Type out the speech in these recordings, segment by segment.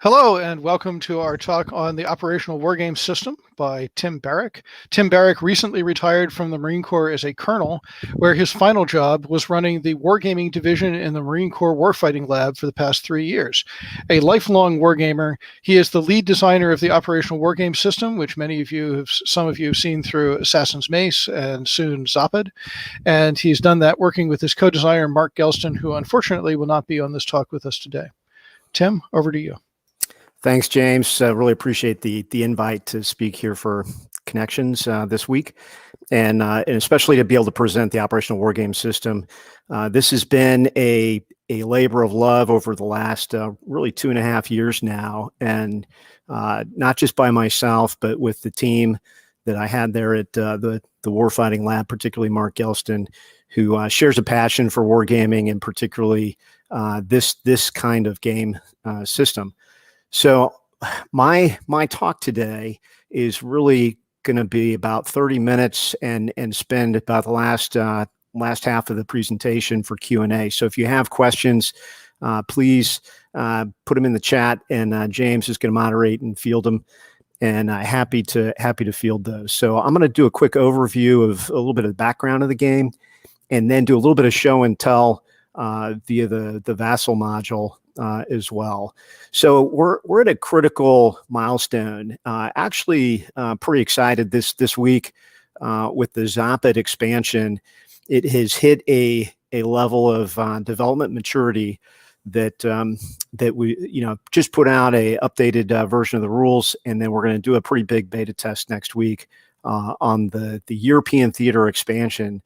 Hello, and welcome to our talk on the Operational Wargame System by Tim Barrick. Tim Barrick recently retired from the Marine Corps as a colonel, where his final job was running the Wargaming Division in the Marine Corps Warfighting Lab for the past 3 years. A lifelong wargamer, he is the lead designer of the Operational Wargame System, which some of you have seen through Assassin's Mace and soon Zapad. And he's done that working with his co-designer, Mark Gelston, who unfortunately will not be on this talk with us today. Tim, over to you. Thanks, James. Really appreciate the invite to speak here for Connections this week, and especially to be able to present the Operational Wargame System. This has been a labor of love over the last really 2.5 years now, and not just by myself, but with the team that I had there at the Warfighting Lab, particularly Mark Gelston, who shares a passion for wargaming and particularly this kind of game system. So my talk today is really going to be about 30 minutes and spend about the last half of the presentation for Q&A. So if you have questions, please put them in the chat, and James is going to moderate and field them, and happy to field those. So I'm going to do a quick overview of a little bit of the background of the game, and then do a little bit of show and tell via the Vassal module as well. So we're at a critical milestone. Actually, pretty excited this week with the Zapad expansion. It has hit a level of development maturity that we just put out a updated version of the rules, and then we're going to do a pretty big beta test next week on the European theater expansion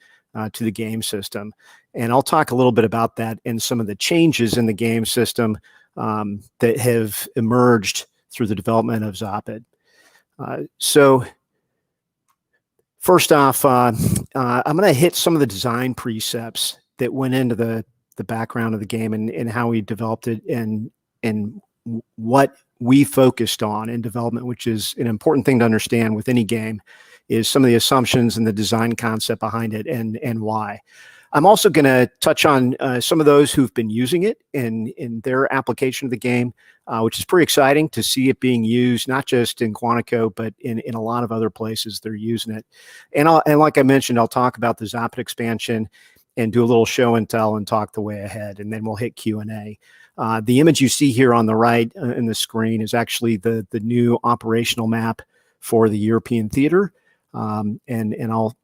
to the game system. And I'll talk a little bit about that and some of the changes in the game system that have emerged through the development of Zapad. So first off, I'm going to hit some of the design precepts that went into the background of the game and how we developed it and what we focused on in development, which is an important thing to understand with any game, is some of the assumptions and the design concept behind it and why. I'm also going to touch on some of those who've been using it in their application of the game, which is pretty exciting to see it being used, not just in Quantico, but in a lot of other places they're using it. And like I mentioned, I'll talk about the Zapad expansion and do a little show and tell and talk the way ahead, and then we'll hit Q&A. The image you see here on the right in the screen is actually the new operational map for the European theater, and I'll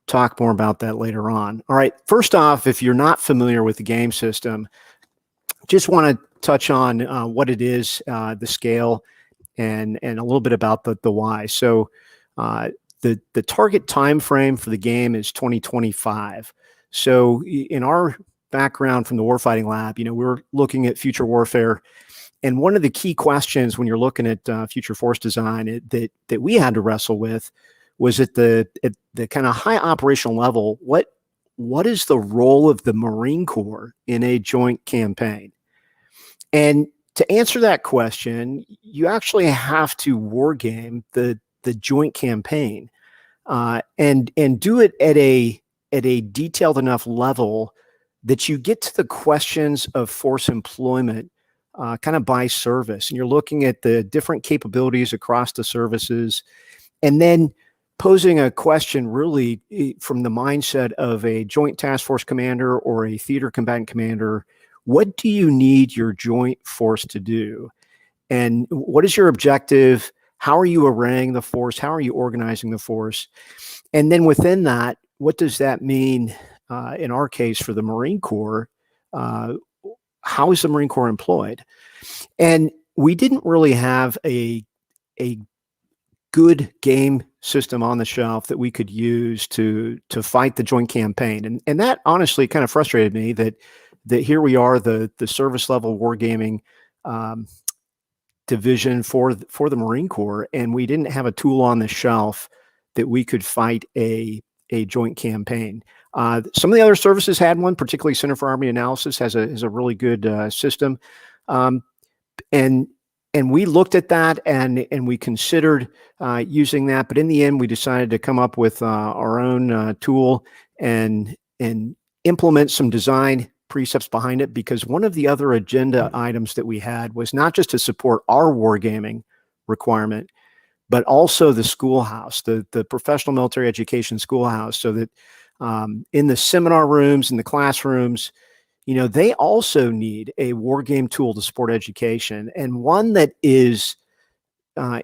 talk more about that later on. All right, first off, if you're not familiar with the game system, just want to touch on what it is, the scale, and a little bit about the why. So the target time frame for the game is 2025. So in our background from the Warfighting Lab, we're looking at future warfare, and one of the key questions when you're looking at future force design that we had to wrestle with was at the kind of high operational level, what is the role of the Marine Corps in a joint campaign? And to answer that question, you actually have to wargame the joint campaign and do it at a detailed enough level that you get to the questions of force employment kind of by service. And you're looking at the different capabilities across the services, and then posing a question really from the mindset of a joint task force commander or a theater combatant commander. What do you need your joint force to do? And what is your objective? How are you arraying the force? How are you organizing the force? And then within that, what does that mean in our case for the Marine Corps? How is the Marine Corps employed? And we didn't really have a good game system on the shelf that we could use to fight the joint campaign. And that honestly kind of frustrated me that here we are, the service level wargaming division for the Marine Corps, and we didn't have a tool on the shelf that we could fight a joint campaign. Some of the other services had one, particularly Center for Army Analysis has a really good system. And we looked at that and we considered using that, but in the end, we decided to come up with our own tool and implement some design precepts behind it, because one of the other agenda items that we had was not just to support our wargaming requirement, but also the schoolhouse, the professional military education schoolhouse, so that in the seminar rooms, in the classrooms, they also need a war game tool to support education, and one that is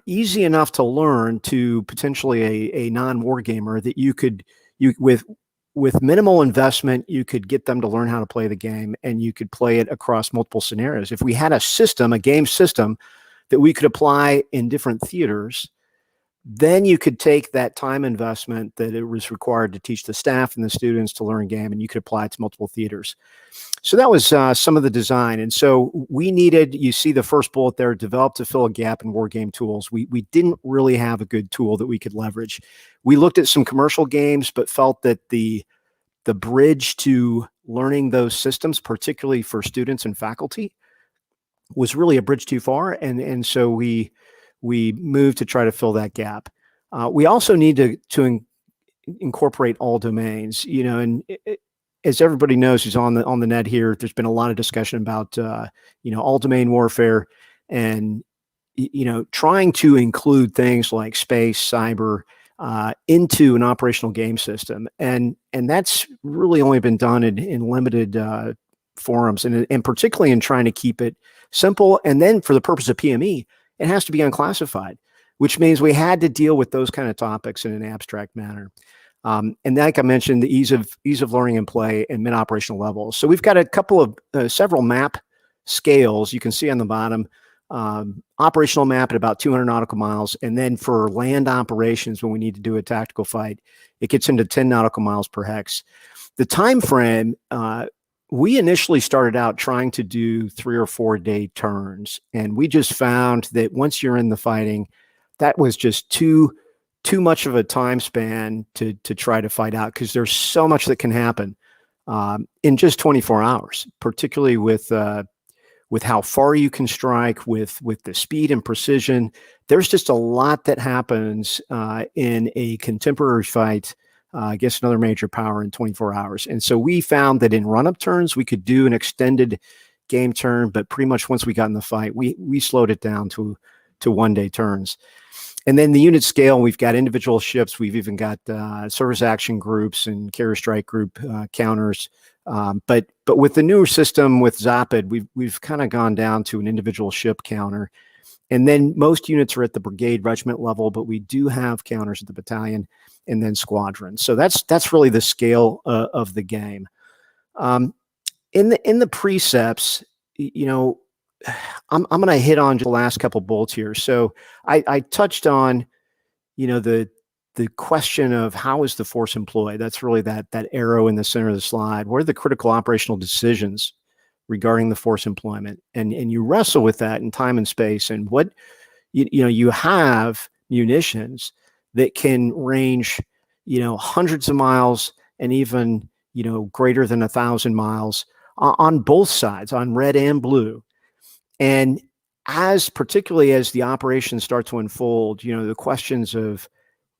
easy enough to learn to potentially a non-war gamer, that with minimal investment, you could get them to learn how to play the game, and you could play it across multiple scenarios. If we had a game system that we could apply in different theaters, then you could take that time investment that it was required to teach the staff and the students to learn game, and you could apply it to multiple theaters. So that was some of the design. And so we needed, you see the first bullet there, develop to fill a gap in war game tools. We didn't really have a good tool that we could leverage. We looked at some commercial games, but felt that the bridge to learning those systems, particularly for students and faculty, was really a bridge too far. And so we moved to try to fill that gap. We also need to incorporate all domains, and as everybody knows who's on the net here, there's been a lot of discussion about, all domain warfare, and, trying to include things like space, cyber, into an operational game system. And that's really only been done in limited forums, and particularly in trying to keep it simple. And then for the purpose of PME, it has to be unclassified, which means we had to deal with those kind of topics in an abstract manner. And like I mentioned, the ease of learning and play and mid-operational levels. So we've got a couple of several map scales you can see on the bottom. Operational map at about 200 nautical miles, and then for land operations, when we need to do a tactical fight, it gets into 10 nautical miles per hex. The time frame, we initially started out trying to do 3 or 4 day turns, and we just found that once you're in the fighting, that was just too much of a time span to try to fight out, because there's so much that can happen in just 24 hours, particularly with how far you can strike, with the speed and precision. There's just a lot that happens in a contemporary fight against another major power in 24 hours. And so we found that in run-up turns, we could do an extended game turn, but pretty much once we got in the fight, we slowed it down to 1 day turns. And then the unit scale, we've got individual ships. We've even got service action groups and carrier strike group counters. But with the newer system with Zapad, we've kind of gone down to an individual ship counter. And then most units are at the brigade regiment level, but we do have counters at the battalion and then squadron. So that's really the scale of the game. In the precepts, I'm going to hit on the last couple bullets here. So I touched on, the question of how is the force employed. That's really that arrow in the center of the slide. What are the critical operational decisions regarding the force employment? And you wrestle with that in time and space. And what, you have munitions that can range, hundreds of miles and even, greater than 1,000 miles on both sides, on red and blue. And particularly as the operations start to unfold, the questions of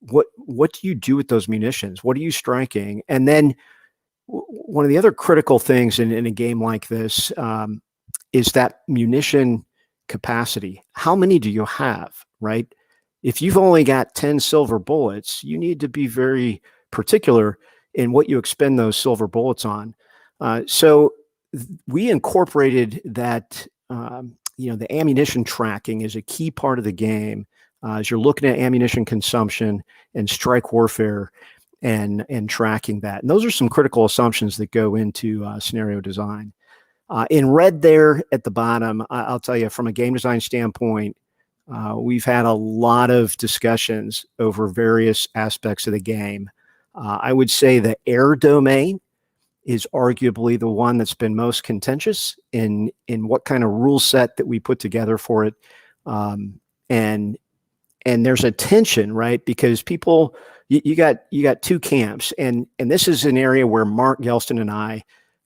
what do you do with those munitions? What are you striking? And then one of the other critical things in a game like this is that munition capacity. How many do you have, right? If you've only got 10 silver bullets, you need to be very particular in what you expend those silver bullets on. So we incorporated that, the ammunition tracking is a key part of the game as you're looking at ammunition consumption and strike warfare and tracking that. And those are some critical assumptions that go into scenario design. In red there at the bottom, I'll tell you, from a game design standpoint, we've had a lot of discussions over various aspects of the game. I would say the air domain is arguably the one that's been most contentious in what kind of rule set that we put together for it. And there's a tension, right? Because people, you got two camps, and this is an area where Mark Gelston and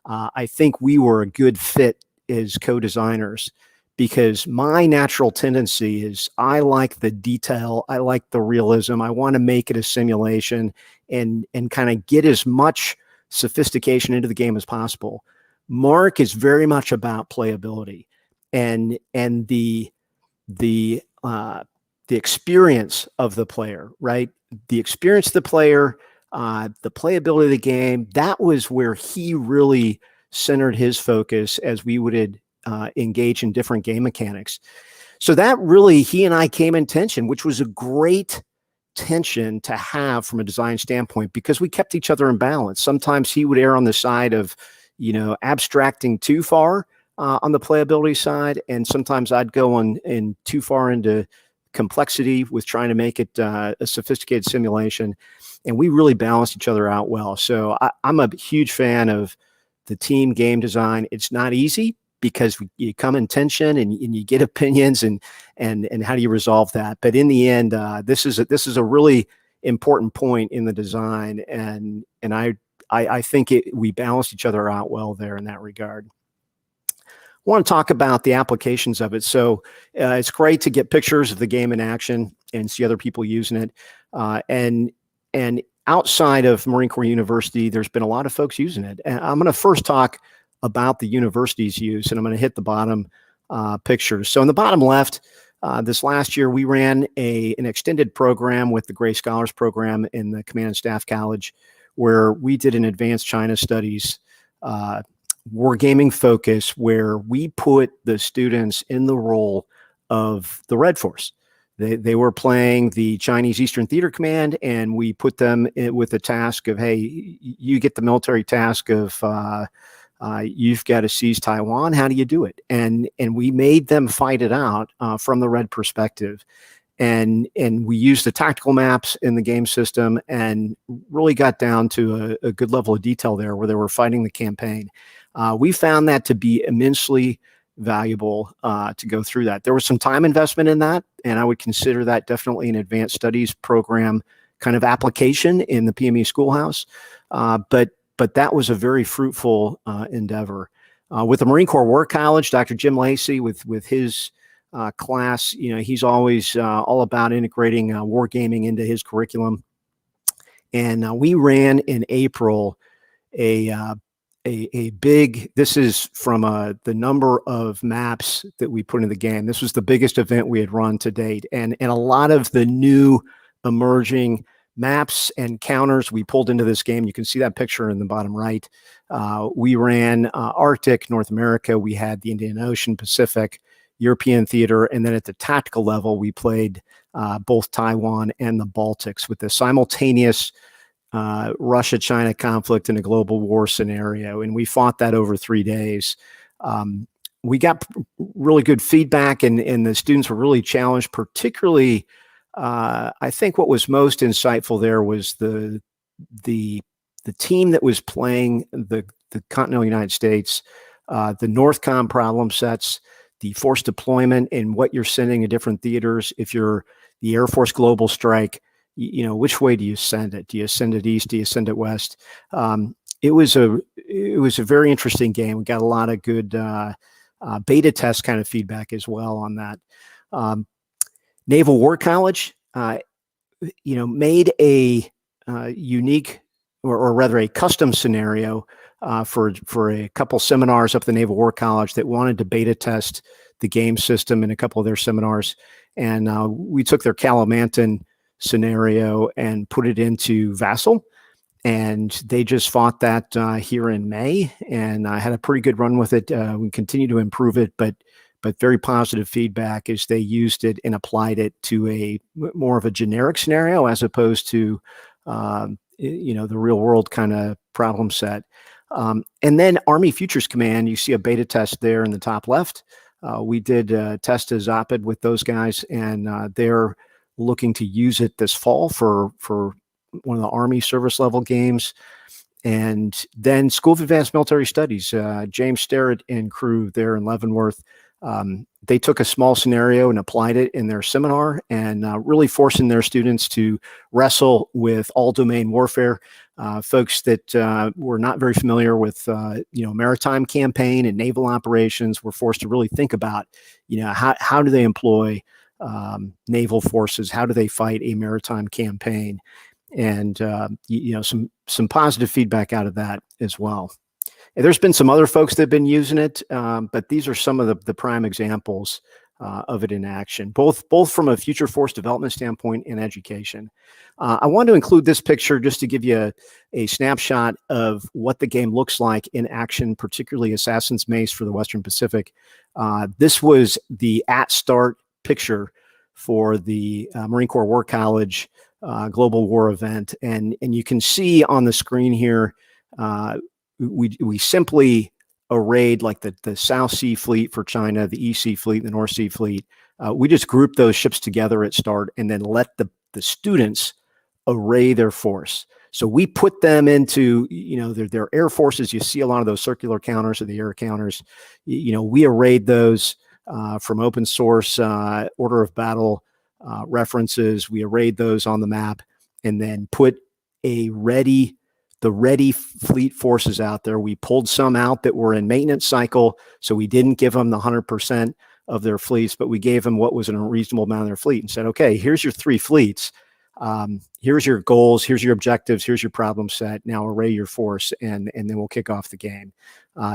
I think we were a good fit as co-designers, because my natural tendency is I like the detail, I like the realism, I want to make it a simulation and kind of get as much sophistication into the game as possible. Mark is very much about playability and the experience of the player, right? The experience of the player, the playability of the game. That was where he really centered his focus as we would engage in different game mechanics. So that really, he and I came in tension, which was a great tension to have from a design standpoint because we kept each other in balance. Sometimes he would err on the side of, abstracting too far on the playability side, and sometimes I'd go on in too far into complexity with trying to make it a sophisticated simulation, and we really balanced each other out well. So I'm a huge fan of the team game design. It's not easy because you come in tension and you get opinions and how do you resolve that? But in the end, this is a really important point in the design, and I think we balanced each other out well there in that regard. I want to talk about the applications of it. So it's great to get pictures of the game in action and see other people using it. And outside of Marine Corps University, there's been a lot of folks using it. And I'm going to first talk about the university's use, and I'm going to hit the bottom pictures. So in the bottom left, this last year, we ran an extended program with the Gray Scholars Program in the Command and Staff College, where we did an advanced China studies wargaming focus, where we put the students in the role of the Red Force. They were playing the Chinese Eastern Theater Command, and we put them with the task of, hey, you get the military task of you've got to seize Taiwan. How do you do it? And we made them fight it out from the Red perspective. And we used the tactical maps in the game system and really got down to a good level of detail there where they were fighting the campaign. We found that to be immensely valuable to go through that. There was some time investment in that, and I would consider that definitely an advanced studies program kind of application in the PME schoolhouse. But that was a very fruitful endeavor. With the Marine Corps War College, Dr. Jim Lacey with his class, he's always all about integrating wargaming into his curriculum. And we ran in April a big, this is from the number of maps that we put in the game. This was the biggest event we had run to date. And a lot of the new emerging maps and counters we pulled into this game. You can see that picture in the bottom right. We ran Arctic, North America. We had the Indian Ocean, Pacific, European theater. And then at the tactical level, we played both Taiwan and the Baltics with the simultaneous Russia-China conflict in a global war scenario. And we fought that over 3 days. We got really good feedback, and the students were really challenged, particularly I think what was most insightful there was the team that was playing the continental United States, the NORTHCOM problem sets, the force deployment and what you're sending to different theaters. If you're the Air Force Global Strike, which way do you send it? Do you send it east? Do you send it west? It was a very interesting game. We got a lot of good beta test kind of feedback as well on that. Naval War College, made a unique, or rather a custom scenario for a couple seminars up at the Naval War College that wanted to beta test the game system in a couple of their seminars. And we took their Kalamantan scenario and put it into Vassal. And they just fought that here in May, and I had a pretty good run with it. We continue to improve it, but very positive feedback as they used it and applied it to a more of a generic scenario as opposed to the real world kind of problem set. And then Army Futures Command, you see a beta test there in the top left. We did test a Zopid with those guys, and they're looking to use it this fall for one of the Army service level games. And then School of Advanced Military Studies, James Sterrett and crew there in Leavenworth, they took a small scenario and applied it in their seminar, and really forcing their students to wrestle with all domain warfare. Folks that were not very familiar with maritime campaign and naval operations were forced to really think about how do they employ naval forces, how do they fight a maritime campaign, and some positive feedback out of that as well. And there's been some other folks that have been using it, but these are some of the prime examples of it in action, both from a future force development standpoint and education. I wanted to include this picture just to give you a snapshot of what the game looks like in action, particularly Assassin's Mace for the Western Pacific. This was the at-start picture for the Marine Corps War College Global War event. And you can see on the screen here, we simply arrayed like the South Sea Fleet for China, the East Sea Fleet, the North Sea Fleet. We just grouped those ships together at start and then let the students array their force. So we put them into, their air forces. You see a lot of those circular counters or the air counters. We arrayed those from open source order of battle references. We arrayed those on the map and then put the ready fleet forces out there. We pulled some out that were in maintenance cycle, so we didn't give them the 100% of their fleets, but we gave them what was in a reasonable amount of their fleet and said, okay, here's your 3 fleets. Here's your goals, here's your objectives, here's your problem set. Now array your force, and then we'll kick off the game.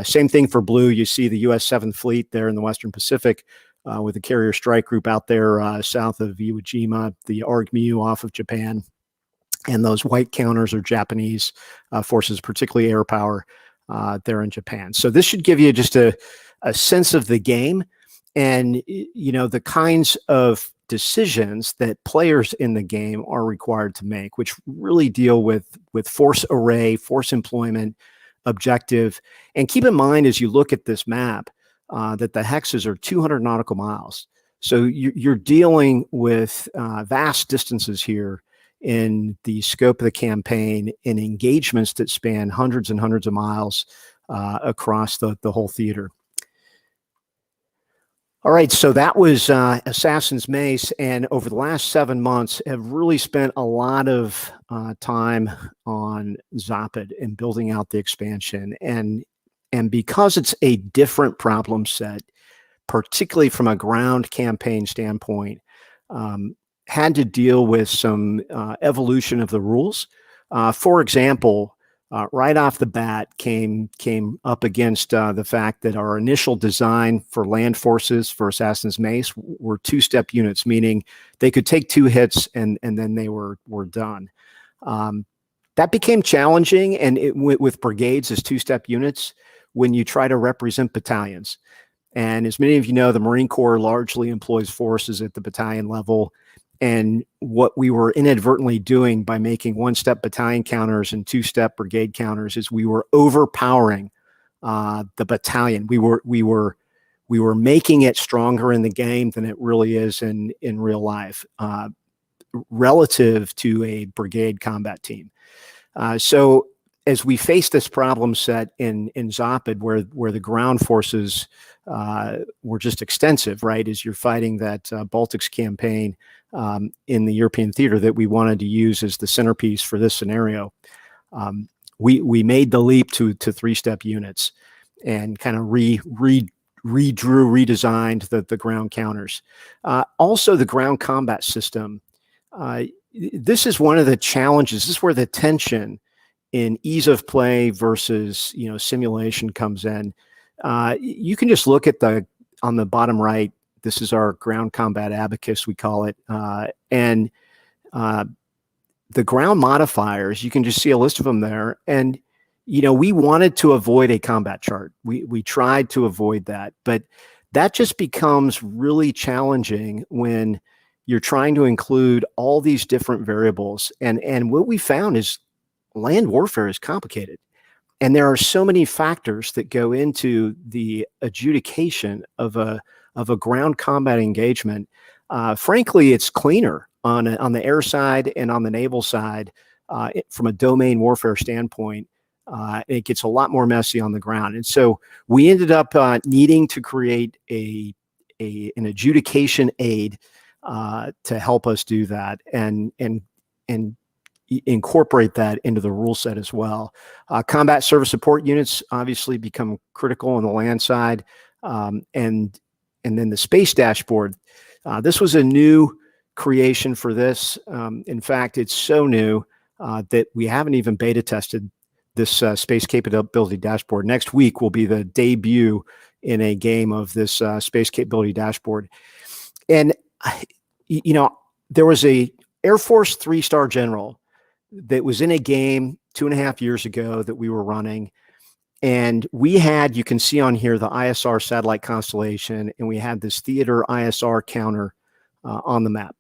Same thing for blue. You see the U.S. 7th Fleet there in the Western Pacific with the Carrier Strike Group out there south of Iwo Jima, the ARG-MU off of Japan. And those white counters are Japanese forces, particularly air power there in Japan. So this should give you just a sense of the game and, the kinds of decisions that players in the game are required to make, which really deal with force array, force employment, objective. And keep in mind, as you look at this map, that the hexes are 200 nautical miles. So you're dealing with vast distances here in the scope of the campaign, in engagements that span hundreds and hundreds of miles across the whole theater. All right, so that was Assassin's Mace, and over the last 7 months have really spent a lot of time on Zopid and building out the expansion. And because it's a different problem set, particularly from a ground campaign standpoint, had to deal with some evolution of the rules. For example, right off the bat came up against the fact that our initial design for land forces for Assassin's Mace were 2-step units, meaning they could take 2 hits and then they were done. That became challenging, and with brigades as 2-step units when you try to represent battalions. And as many of you know, the Marine Corps largely employs forces at the battalion level. And what we were inadvertently doing by making 1-step battalion counters and 2-step brigade counters is we were overpowering the battalion. We were making it stronger in the game than it really is in real life, relative to a brigade combat team. So as we face this problem set in Zopid, where the ground forces were just extensive, right? As you're fighting that Baltics campaign in the European theater that we wanted to use as the centerpiece for this scenario, we made the leap to 3-step units and kind of redesigned the ground counters. Also, the ground combat system. This is one of the challenges. This is where the tension in ease of play versus simulation comes in. You can just look at on the bottom right. This is our ground combat abacus, we call it, and the ground modifiers. You can just see a list of them there. And we wanted to avoid a combat chart. We tried to avoid that, but that just becomes really challenging when you're trying to include all these different variables. And what we found is land warfare is complicated. And there are so many factors that go into the adjudication of a ground combat engagement. Frankly, it's cleaner on the air side and on the naval side from a domain warfare standpoint. It gets a lot more messy on the ground. And so we ended up needing to create an adjudication aid to help us do that and incorporate that into the rule set as well. Combat service support units obviously become critical on the land side. And then the space dashboard. This was a new creation for this. In fact, it's so new that we haven't even beta tested this space capability dashboard. Next week will be the debut in a game of this space capability dashboard. And, there was a Air Force 3-star general that was in a game 2.5 years ago that we were running. And we had, you can see on here, the ISR satellite constellation, and we had this theater ISR counter on the map.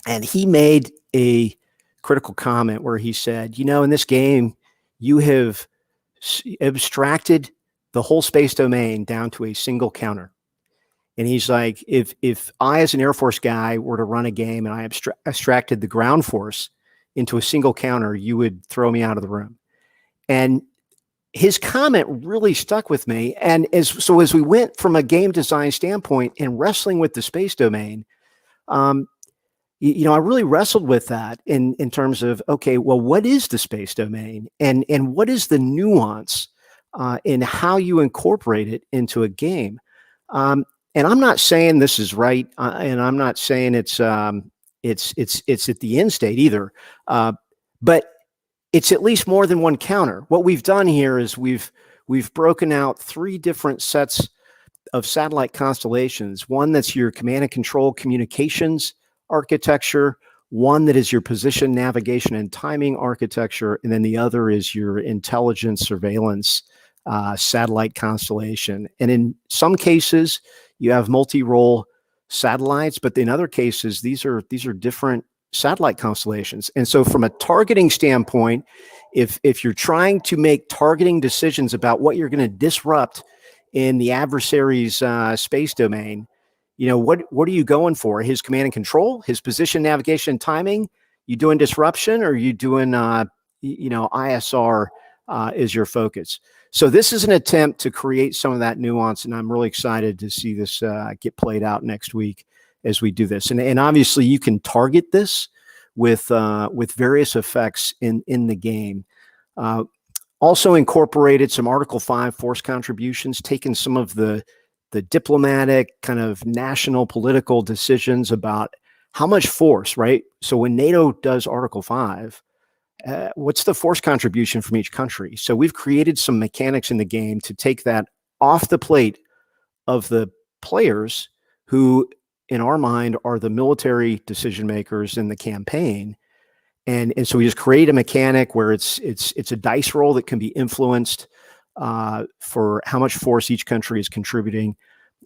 And he made a critical comment where he said, in this game, you have abstracted the whole space domain down to a single counter. And he's like, if I, as an Air Force guy, were to run a game and I abstracted the ground force into a single counter, you would throw me out of the room. And his comment really stuck with me. And as we went from a game design standpoint and wrestling with the space domain, I really wrestled with that in terms of, okay, well, what is the space domain, and what is the nuance in how you incorporate it into a game? And I'm not saying this is right, and I'm not saying it's at the end state either, but it's at least more than one counter. What we've done here is we've broken out 3 different sets of satellite constellations. One that's your command and control communications architecture, one that is your position, navigation, and timing architecture, and then the other is your intelligence surveillance satellite constellation. And in some cases, you have multi-role satellites, but in other cases, these are different satellite constellations. And so from a targeting standpoint, if you're trying to make targeting decisions about what you're going to disrupt in the adversary's space domain, what are you going for? His command and control, his position, navigation, and timing? You doing disruption, or are you doing ISR is your focus? So this is an attempt to create some of that nuance, and I'm really excited to see this get played out next week as we do this. And obviously you can target this with various effects in the game. Also incorporated some Article 5 force contributions, taken some of the diplomatic kind of national political decisions about how much force, right? So when NATO does Article 5, what's the force contribution from each country? So we've created some mechanics in the game to take that off the plate of the players who, in our mind, are the military decision makers in the campaign. And so we just create a mechanic where it's a dice roll that can be influenced for how much force each country is contributing,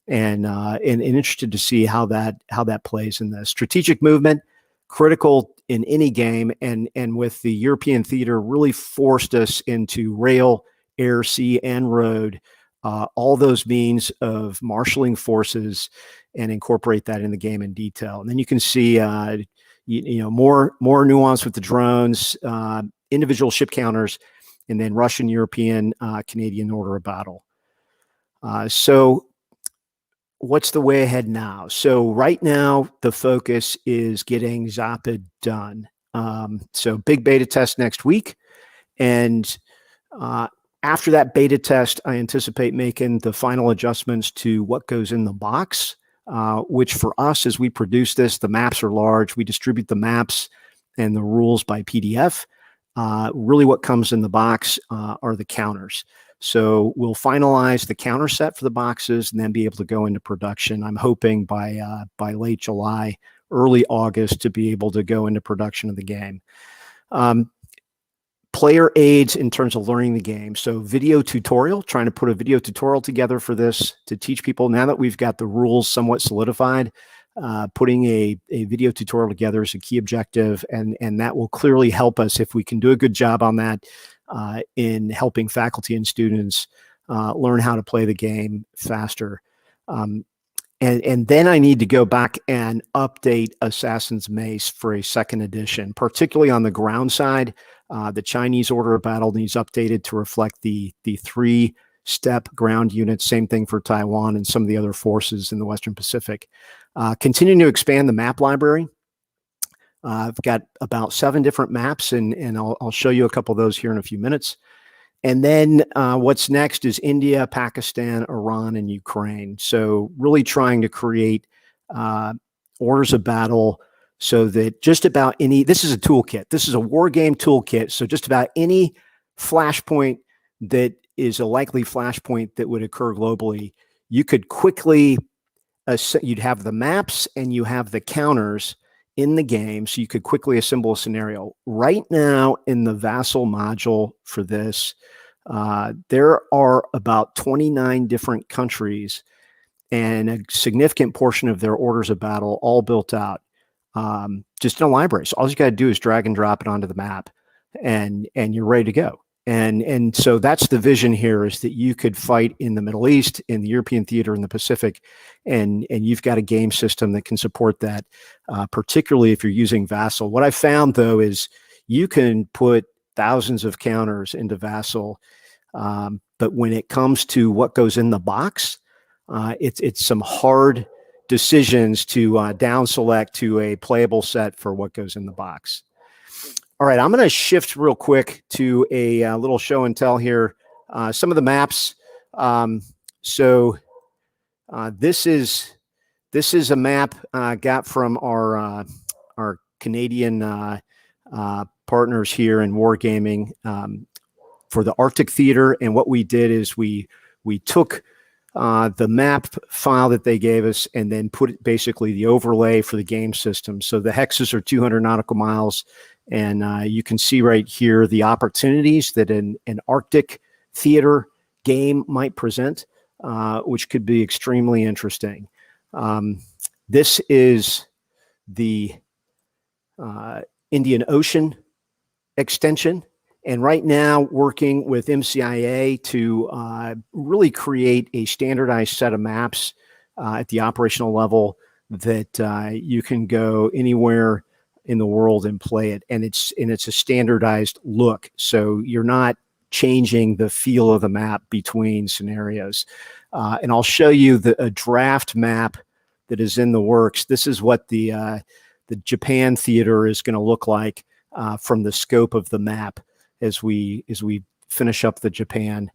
and interested to see how that plays in the strategic movement. Critical in any game, and with the European theater really forced us into rail, air, sea, and road, all those means of marshaling forces, and incorporate that in the game in detail. And then you can see more nuance with the drones, individual ship counters, and then Russian, European, Canadian order of battle. So what's the way ahead now? So right now, the focus is getting Zapad done. So big beta test next week. And after that beta test, I anticipate making the final adjustments to what goes in the box, which for us, as we produce this, the maps are large. We distribute the maps and the rules by PDF. Really what comes in the box are the counters. So we'll finalize the counter set for the boxes and then be able to go into production. I'm hoping by late July, early August, to be able to go into production of the game. Player aids in terms of learning the game. So video tutorial, trying to put a video tutorial together for this to teach people. Now that we've got the rules somewhat solidified, putting a video tutorial together is a key objective, and that will clearly help us if we can do a good job on that in helping faculty and students learn how to play the game faster. And then I need to go back and update Assassin's Mace for a second edition, particularly on the ground side. The Chinese order of battle needs updated to reflect the 3-step ground units. Same thing for Taiwan and some of the other forces in the Western Pacific. Continuing to expand the map library. I've got about 7 different maps, and I'll show you a couple of those here in a few minutes. And then what's next is India, Pakistan, Iran, and Ukraine. So really trying to create orders of battle so that just about any, this is a toolkit. This is a war game toolkit. So just about any flashpoint that is a likely flashpoint that would occur globally, you could quickly, you'd have the maps and you have the counters in the game, so you could quickly assemble a scenario. Right now in the Vassal module for this, there are about 29 different countries and a significant portion of their orders of battle all built out just in a library. So all you got to do is drag and drop it onto the map, and you're ready to go. And so that's the vision here, is that you could fight in the Middle East, in the European theater, in the Pacific, and you've got a game system that can support that, particularly if you're using Vassal. What I found, though, is you can put thousands of counters into Vassal, but when it comes to what goes in the box, it's some hard decisions to down select to a playable set for what goes in the box. All right, I'm going to shift real quick to a little show and tell here. Some of the maps. This is a map got from our Canadian partners here in Wargaming for the Arctic Theater. And what we did is we took the map file that they gave us and then put basically the overlay for the game system. So the hexes are 200 nautical miles. And you can see right here the opportunities that an Arctic theater game might present, which could be extremely interesting. This is the Indian Ocean extension. And right now, working with MCIA to really create a standardized set of maps at the operational level that you can go anywhere in the world and play it, and it's a standardized look, so you're not changing the feel of the map between scenarios. And I'll show you a draft map that is in the works. This is what the Japan theater is going to look like from the scope of the map as we finish up the Japan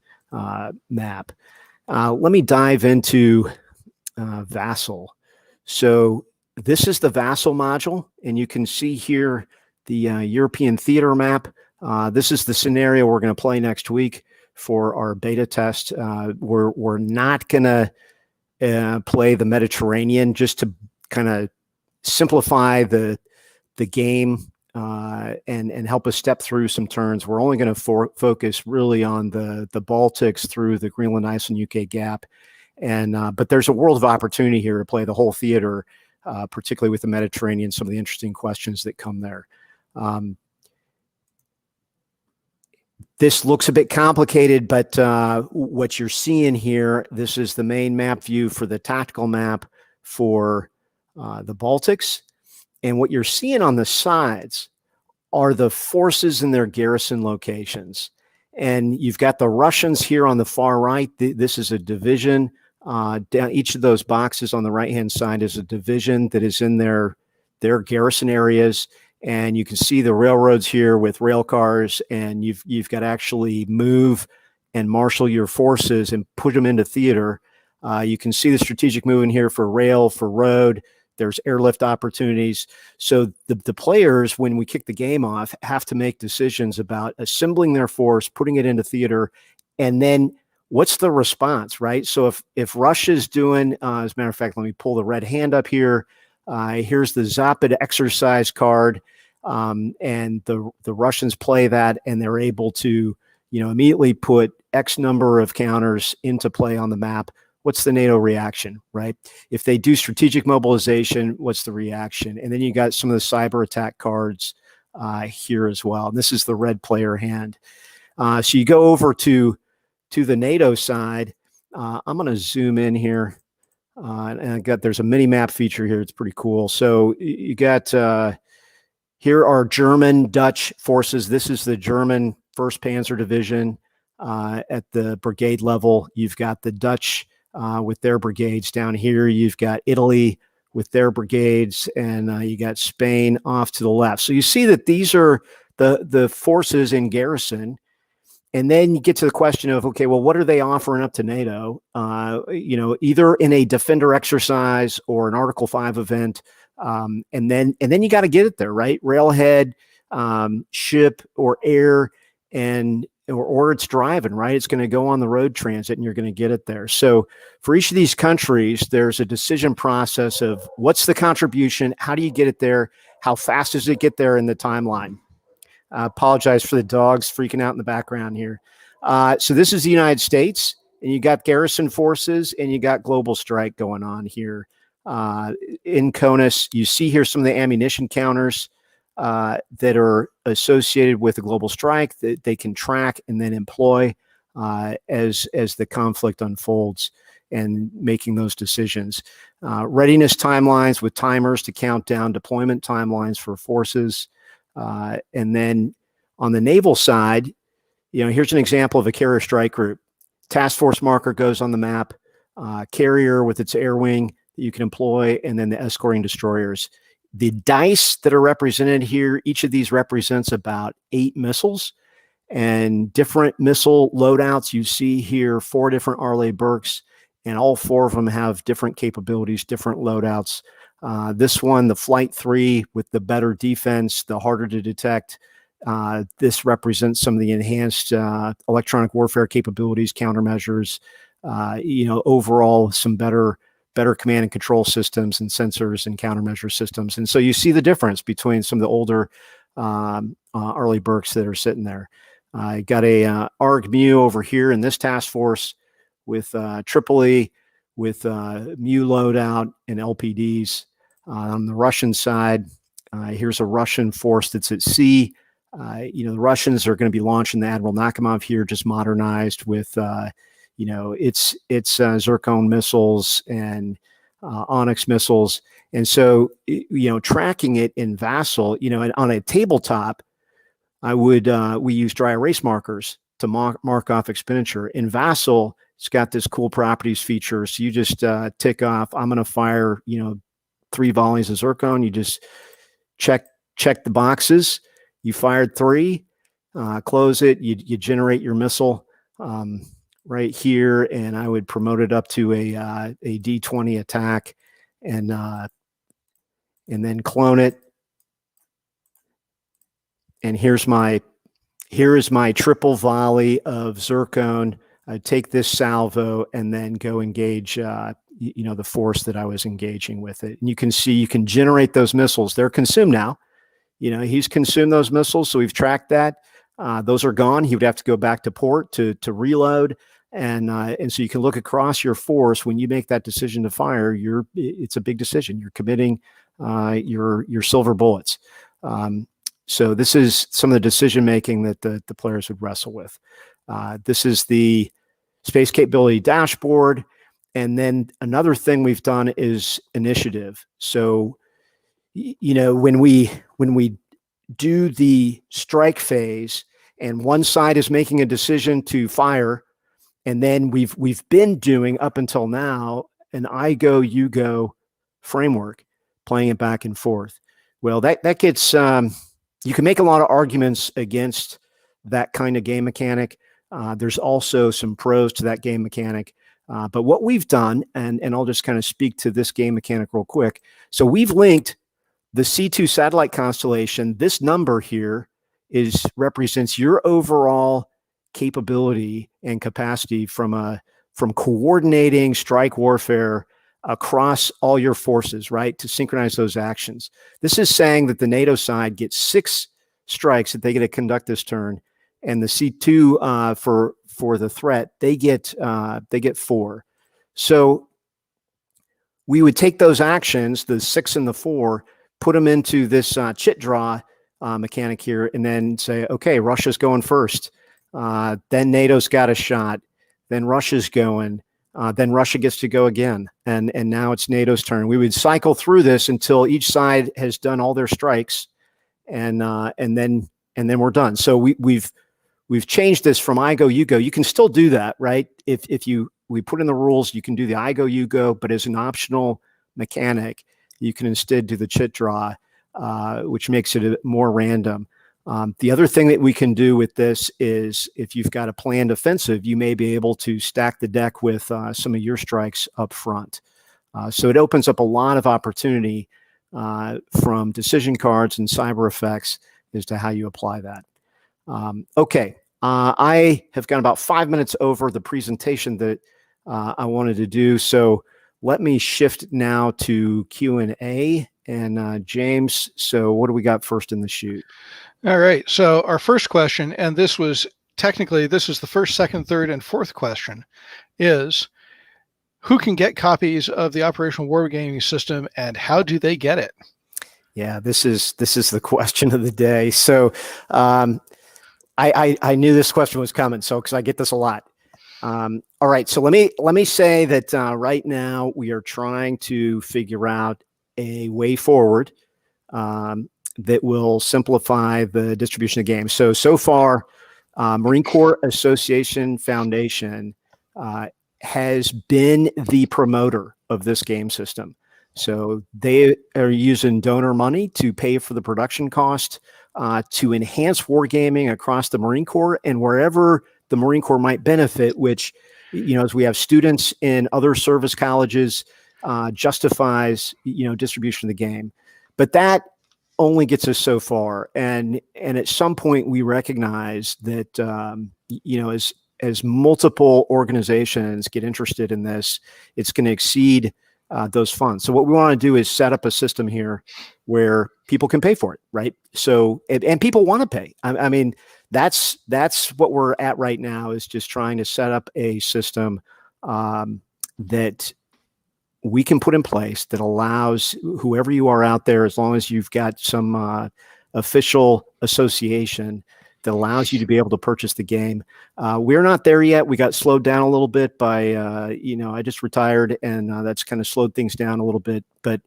map. Let me dive into Vassal. So this is the Vassal module, and you can see here the European theater map. This is the scenario we're going to play next week for our beta test. We're not going to play the Mediterranean, just to kind of simplify the game and help us step through some turns. We're only going to focus really on the Baltics through the Greenland, Iceland, UK gap. But there's a world of opportunity here to play the whole theater, particularly with the Mediterranean, some of the interesting questions that come there. This looks a bit complicated, but what you're seeing here, this is the main map view for the tactical map for the Baltics. And what you're seeing on the sides are the forces and their garrison locations. And you've got the Russians here on the far right. This is a division. Down each of those boxes on the right-hand side is a division that is in their garrison areas. And you can see the railroads here with rail cars, and you've got to actually move and marshal your forces and put them into theater. You can see the strategic movement here for rail, for road. There's airlift opportunities. So the players, when we kick the game off, have to make decisions about assembling their force, putting it into theater, and then what's the response, right? So if Russia's doing, as a matter of fact, let me pull the red hand up here. Here's the Zapad exercise card, and the Russians play that, and they're able to, immediately put X number of counters into play on the map. What's the NATO reaction, right? If they do strategic mobilization, what's the reaction? And then you got some of the cyber attack cards here as well. And this is the red player hand. So you go over to the NATO side. I'm going to zoom in here. And there's a mini map feature here. It's pretty cool. So you got, here are German, Dutch forces. This is the German 1st Panzer Division at the brigade level. You've got the Dutch with their brigades down here. You've got Italy with their brigades, and you got Spain off to the left. So you see that these are the forces in garrison. And then you get to the question of, okay, well, what are they offering up to NATO? Either in a defender exercise or an Article 5 event. And then you got to get it there, right? Railhead, ship or air. And or it's driving, right? It's going to go on the road transit and you're going to get it there. So for each of these countries, there's a decision process of what's the contribution? How do you get it there? How fast does it get there in the timeline? I apologize for the dogs freaking out in the background here. So this is the United States, and you got garrison forces and you got global strike going on here. In CONUS, you see here some of the ammunition counters that are associated with the global strike that they can track and then employ as the conflict unfolds and making those decisions. Readiness timelines with timers to count down deployment timelines for forces. And then on the naval side, here's an example of a carrier strike group. Task force marker goes on the map, carrier with its air wing that you can employ, and then the escorting destroyers. The dice that are represented here, each of these represents about 8 missiles and different missile loadouts. You see here 4 different Arleigh Burkes, and all 4 of them have different capabilities, different loadouts. This one, the Flight 3 with the better defense, the harder to detect. This represents some of the enhanced electronic warfare capabilities, countermeasures, overall some better command and control systems and sensors and countermeasure systems. And so you see the difference between some of the older Arleigh Burkes that are sitting there. I got a ARG-MU over here in this task force with Tripoli, with MU loadout and LPDs. On the Russian side, here's a Russian force that's at sea. The Russians are going to be launching the Admiral Nakhimov here, just modernized with it's Zircon missiles and Onyx missiles. And so, tracking it in Vassal, and on a tabletop, we use dry erase markers to mark off expenditure. In Vassal, it's got this cool properties feature. So you just tick off, I'm going to fire, 3 volleys of Zircon. You just check the boxes. You fired 3, close it, you generate your missile. Right here, and I would promote it up to a D20 attack, and then clone it. And here is my triple volley of Zircon. I take this salvo and then go engage the force that I was engaging with it. And you can see you can generate those missiles. They're consumed now. He's consumed those missiles, so we've tracked that. Those are gone. He would have to go back to port to reload. And so you can look across your force when you make that decision to fire. It's a big decision. You're committing your silver bullets. So this is some of the decision making that the players would wrestle with. This is the space capability dashboard, and then another thing we've done is initiative. So when we do the strike phase, and one side is making a decision to fire. And then we've been doing up until now an I go, you go framework, playing it back and forth. Well, that gets you can make a lot of arguments against that kind of game mechanic. There's also some pros to that game mechanic. But what we've done, and I'll just kind of speak to this game mechanic real quick. So we've linked the C2 satellite constellation. This number here represents your overall capability and capacity from coordinating strike warfare across all your forces, right, to synchronize those actions. This is saying that the NATO side gets 6 strikes that they get to conduct this turn, and the C2 for the threat they get 4. So we would take those actions, the 6 and the 4, put them into this chit draw mechanic here, and then say, okay, Russia's going first. Then NATO's got a shot. Then Russia's going. Then Russia gets to go again. And now it's NATO's turn. We would cycle through this until each side has done all their strikes, and then we're done. So we've changed this from I go, you go. You can still do that, right? If we put in the rules, you can do the I go, you go, but as an optional mechanic, you can instead do the chit draw, which makes it a more random. The other thing that we can do with this is if you've got a planned offensive, you may be able to stack the deck with some of your strikes up front. So it opens up a lot of opportunity from decision cards and cyber effects as to how you apply that. Okay, I have gone about 5 minutes over the presentation that I wanted to do. So let me shift now to Q&A. And James, so what do we got first in the chute? All right. So our first question, and this is the first, second, third, and fourth question, is who can get copies of the operational wargaming system and how do they get it? Yeah, this is the question of the day. So I knew this question was coming, so because I get this a lot. All right, so let me say that right now we are trying to figure out a way forward that will simplify the distribution of games. So far, Marine Corps Association Foundation has been the promoter of this game system. So they are using donor money to pay for the production cost to enhance wargaming across the Marine Corps and wherever the Marine Corps might benefit, which, as we have students in other service colleges, justifies, distribution of the game. But that only gets us so far. And at some point we recognize that, as multiple organizations get interested in this, it's going to exceed those funds. So what we want to do is set up a system here where people can pay for it, right? So, and people want to pay. I mean, that's what we're at right now, is just trying to set up a system that we can put in place that allows whoever you are out there, as long as you've got some official association that allows you to be able to purchase the game. We're not there yet. We got slowed down a little bit by, I just retired, and that's kind of slowed things down a little bit, but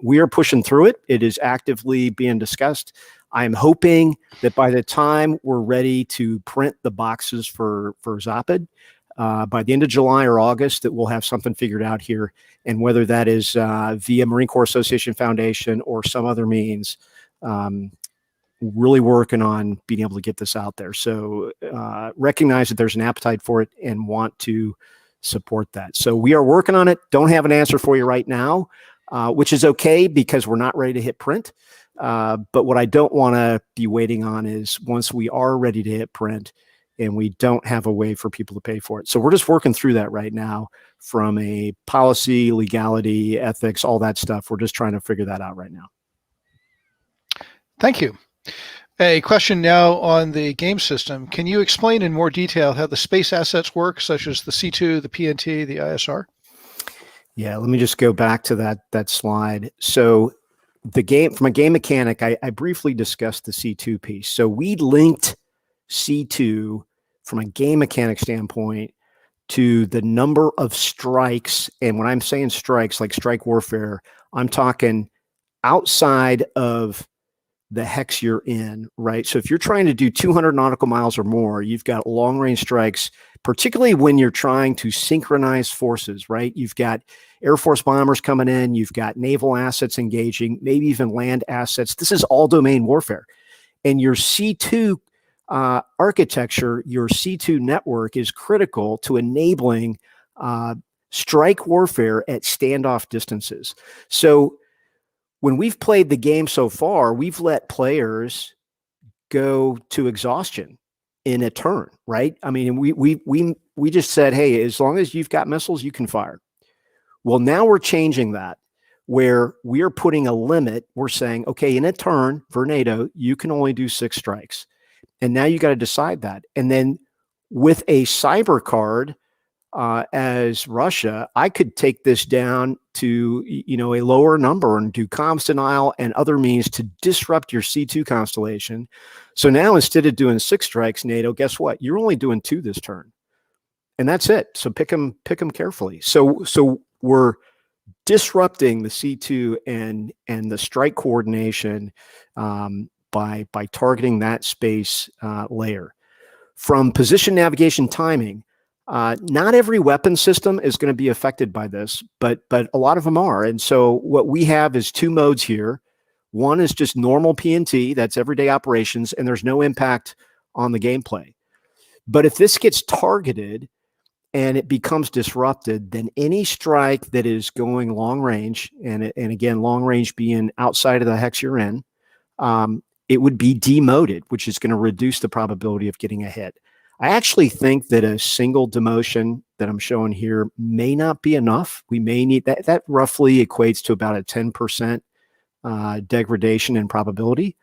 we are pushing through it. It is actively being discussed. I'm hoping that by the time we're ready to print the boxes for Zopid, by the end of July or August, that we'll have something figured out here. And whether that is via Marine Corps Association Foundation or some other means, really working on being able to get this out there. So recognize that there's an appetite for it and want to support that. So we are working on it. Don't have an answer for you right now, which is okay because we're not ready to hit print. But what I don't want to be waiting on is once we are ready to hit print and we don't have a way for people to pay for it. So we're just working through that right now from a policy, legality, ethics, all that stuff. We're just trying to figure that out right now. Thank you. A question now on the game system. Can you explain in more detail how the space assets work, such as the C2, the PNT, the ISR? Yeah, let me just go back to that slide. So the game, from a game mechanic, I briefly discussed the C2 piece. So we linked C2 from a game mechanic standpoint to the number of strikes. And when I'm saying strikes, like strike warfare, I'm talking outside of the hex you're in, right? So if you're trying to do 200 nautical miles or more, you've got long range strikes, particularly when you're trying to synchronize forces, right? You've got Air Force bombers coming in, you've got naval assets engaging, maybe even land assets. This is all domain warfare. And your C2 architecture, your C2 network is critical to enabling strike warfare at standoff distances. So when we've played the game so far, we've let players go to exhaustion in a turn, right? I mean, we just said, hey, as long as you've got missiles, you can fire. Well, now we're changing that, where we are putting a limit. We're saying, okay, in a turn for NATO, you can only do 6 strikes. And now you got to decide that. And then with a cyber card, as Russia, I could take this down to, a lower number and do comms denial and other means to disrupt your C2 constellation. So now instead of doing 6 strikes, NATO, guess what? You're only doing 2 this turn. And that's it. So pick them carefully. So we're disrupting the C2 and the strike coordination by targeting that space layer. From position navigation timing, not every weapon system is going to be affected by this, but a lot of them are. And so what we have is 2 modes here. One is just normal PNT, that's everyday operations, and there's no impact on the gameplay. But if this gets targeted and it becomes disrupted, then any strike that is going long range, and again, long range being outside of the hex you're in, it would be demoted, which is going to reduce the probability of getting a hit. I actually think that a single demotion that I'm showing here may not be enough. We may need that. That roughly equates to about a 10% degradation in probability,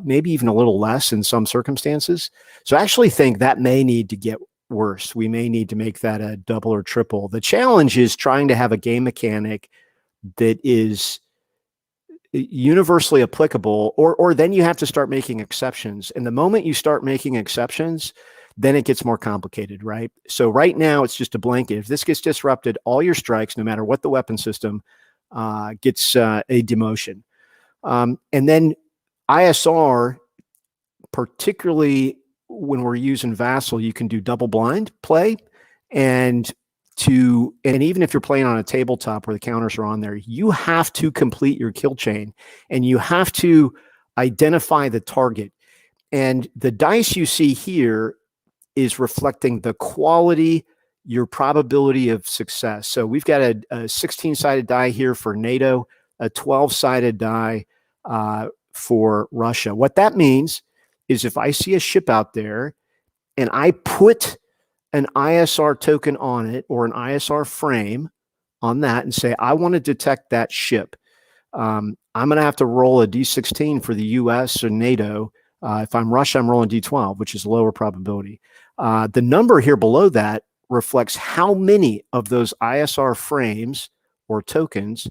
maybe even a little less in some circumstances. So I actually think that may need to get worse. We may need to make that a double or triple. The challenge is trying to have a game mechanic that is universally applicable, or then you have to start making exceptions. And the moment you start making exceptions, then it gets more complicated, right? So right now it's just a blanket. If this gets disrupted, all your strikes, no matter what the weapon system, gets a demotion. And then ISR, particularly when we're using Vassal, you can do double blind play, and even if you're playing on a tabletop where the counters are on there, you have to complete your kill chain and you have to identify the target. And the dice you see here is reflecting the quality, your probability of success. So we've got a 16-sided die here for NATO, a 12-sided die for Russia. What that means is if I see a ship out there and I put an ISR token on it or an ISR frame on that and say, I want to detect that ship, I'm going to have to roll a D16 for the US or NATO. If I'm Russia, I'm rolling D12, which is lower probability. The number here below that reflects how many of those ISR frames or tokens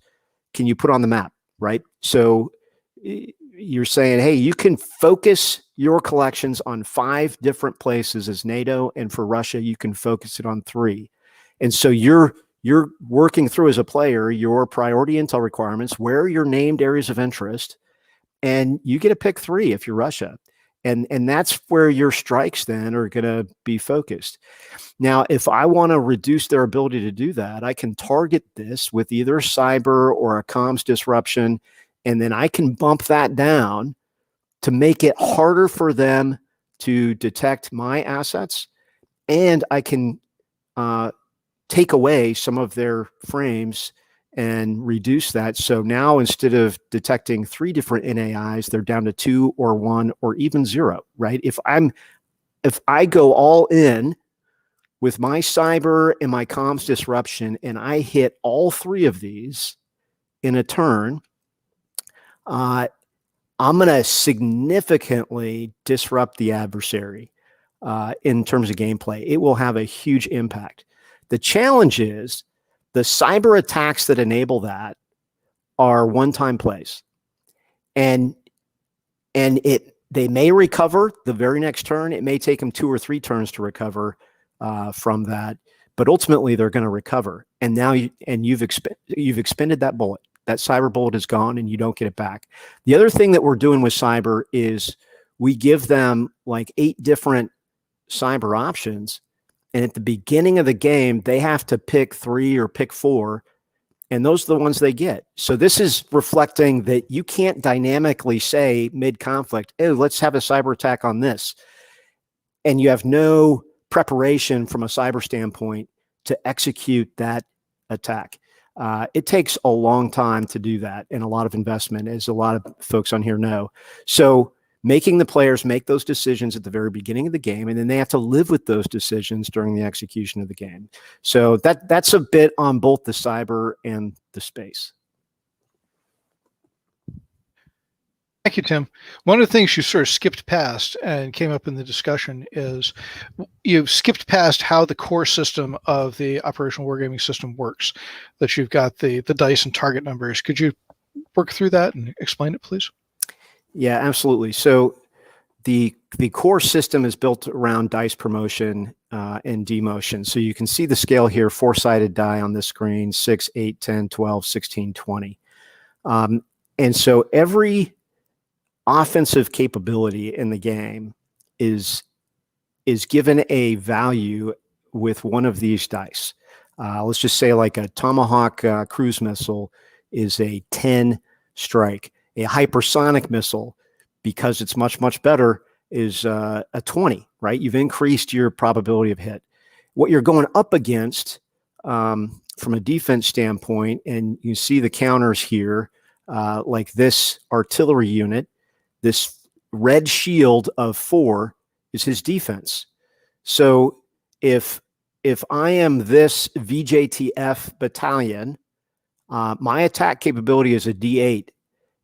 can you put on the map, right? So you're saying, hey, you can focus your collections on 5 different places as NATO, and for Russia, you can focus it on 3. And so you're working through as a player your priority intel requirements, where are your named areas of interest, and you get to pick 3 if you're Russia. And that's where your strikes then are going to be focused. Now, if I want to reduce their ability to do that, I can target this with either cyber or a comms disruption, and then I can bump that down to make it harder for them to detect my assets, and I can take away some of their frames and reduce that. So now instead of detecting 3 different NAIs, they're down to 2 or 1 or even 0, right? If I go all in with my cyber and my comms disruption and I hit all 3 of these in a turn, I'm going to significantly disrupt the adversary in terms of gameplay. It will have a huge impact. The challenge is the cyber attacks that enable that are one-time plays, and they may recover the very next turn. It may take them 2 or 3 turns to recover from that, but ultimately they're going to recover. And now you've expended that bullet. That cyber bullet is gone, and you don't get it back. The other thing that we're doing with cyber is we give them like 8 different cyber options. And at the beginning of the game, they have to pick 3 or pick 4, and those are the ones they get. So this is reflecting that you can't dynamically say mid-conflict, oh, let's have a cyber attack on this. And you have no preparation from a cyber standpoint to execute that attack. It takes a long time to do that and a lot of investment, as a lot of folks on here know. So making the players make those decisions at the very beginning of the game, and then they have to live with those decisions during the execution of the game. So that's a bit on both the cyber and the space. Thank you, Tim. One of the things you sort of skipped past and came up in the discussion is you've skipped past how the core system of the operational wargaming system works, that you've got the dice and target numbers. Could you work through that and explain it, please? Yeah, absolutely. So the core system is built around dice promotion and demotion. So you can see the scale here, 4-sided die on this screen, 6, 8, 10, 12, 16, 20. And so every offensive capability in the game is given a value with one of these dice. Let's just say like a Tomahawk cruise missile is a 10 strike. A hypersonic missile, because it's much, much better, is a 20, right? You've increased your probability of hit. What you're going up against from a defense standpoint, and you see the counters here, like this artillery unit, this red shield of 4 is his defense. So if I am this VJTF battalion, my attack capability is a D8,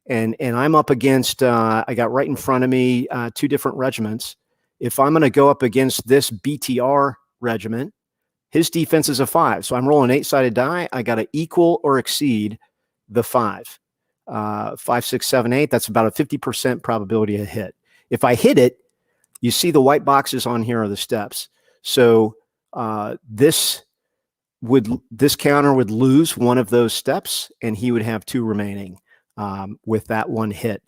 and I'm up against, I got right in front of me 2 different regiments. If I'm going to go up against this BTR regiment, his defense is a 5. So I'm rolling an 8-sided die. I got to equal or exceed the 5. 5, 6, 7, 8. That's about a 50% probability of hit. If I hit it, you see the white boxes on here are the steps. So this counter would lose one of those steps, and he would have 2 remaining with that one hit.